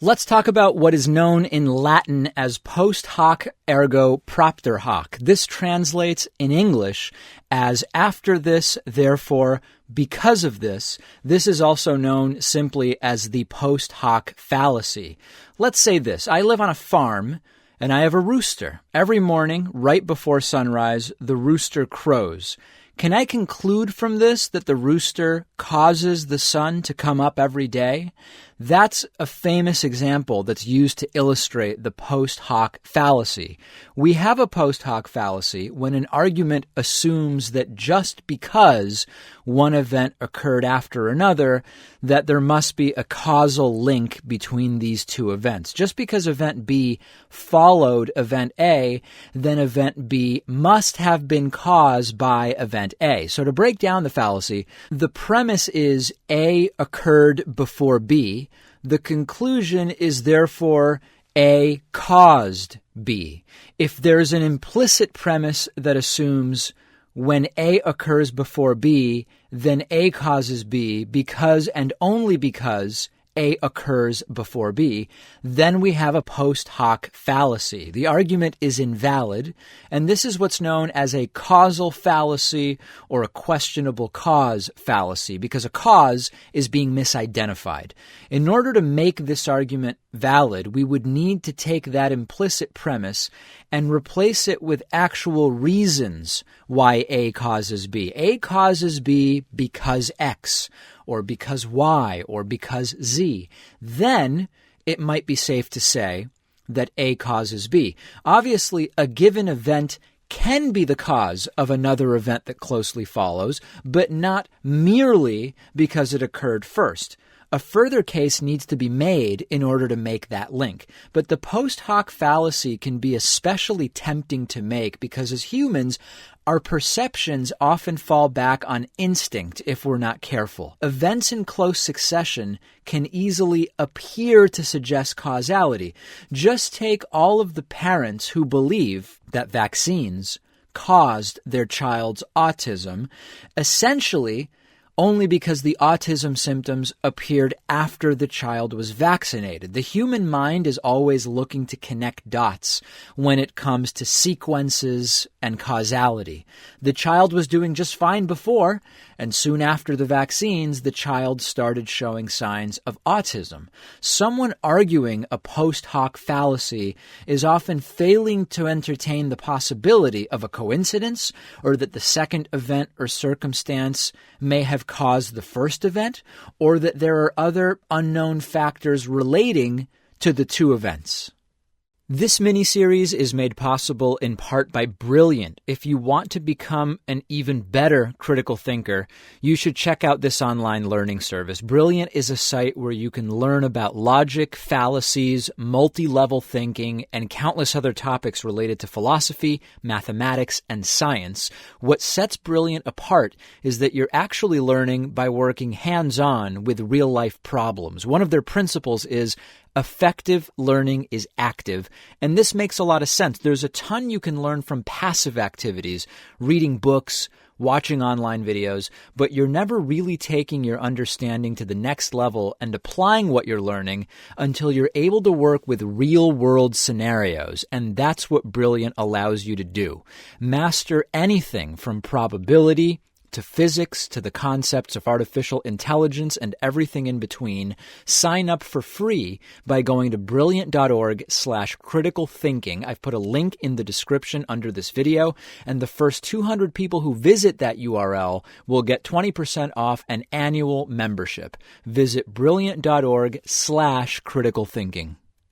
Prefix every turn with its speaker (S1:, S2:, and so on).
S1: Let's talk about what is known in Latin as post hoc ergo propter hoc. This translates in English as after this, therefore, because of this. This is also known simply as the post hoc fallacy. Let's say this. I live on a farm and I have a rooster. Every morning, right before sunrise, the rooster crows. Can I conclude from this that the rooster causes the sun to come up every day? That's a famous example that's used to illustrate the post hoc fallacy. We have a post hoc fallacy when an argument assumes that just because one event occurred after another, that there must be a causal link between these two events. Just because event B followed event A, then event B must have been caused by event A. So to break down the fallacy, the premise is A occurred before B. The conclusion is therefore A caused B. If there's an implicit premise that assumes when A occurs before B, then A causes B because and only because A occurs before B, then we have a post hoc fallacy. The argument is invalid, and this is what's known as a causal fallacy or a questionable cause fallacy, because a cause is being misidentified. In order to make this argument valid, we would need to take that implicit premise and replace it with actual reasons why A causes B. A causes B because X, or because Y, or because Z. Then it might be safe to say that A causes B. Obviously, a given event can be the cause of another event that closely follows, but not merely because it occurred first. A further case needs to be made in order to make that link. But the post hoc fallacy can be especially tempting to make because as humans, our perceptions often fall back on instinct if we're not careful. Events in close succession can easily appear to suggest causality. Just take all of the parents who believe that vaccines caused their child's autism, essentially only because the autism symptoms appeared after the child was vaccinated. The human mind is always looking to connect dots when it comes to sequences and causality. The child was doing just fine before, and soon after the vaccines, the child started showing signs of autism. Someone arguing a post hoc fallacy is often failing to entertain the possibility of a coincidence or that the second event or circumstance may have caused the first event, or that there are other unknown factors relating to the two events. This mini-series is made possible in part by Brilliant. If you want to become an even better critical thinker, you should check out this online learning service. Brilliant is a site where you can learn about logic, fallacies, multi-level thinking, and countless other topics related to philosophy, mathematics, and science. What sets Brilliant apart is that you're actually learning by working hands-on with real-life problems. One of their principles is effective learning is active, and this makes a lot of sense. There's a ton you can learn from passive activities, reading books, watching online videos, but you're never really taking your understanding to the next level and applying what you're learning until you're able to work with real-world scenarios, and that's what Brilliant allows you to do. Master anything from probability to physics, to the concepts of artificial intelligence and everything in between. Sign up for free by going to brilliant.org/critical thinking. I've put a link in the description under this video, and the first 200 people who visit that URL will get 20% off an annual membership. Visit brilliant.org/critical thinking.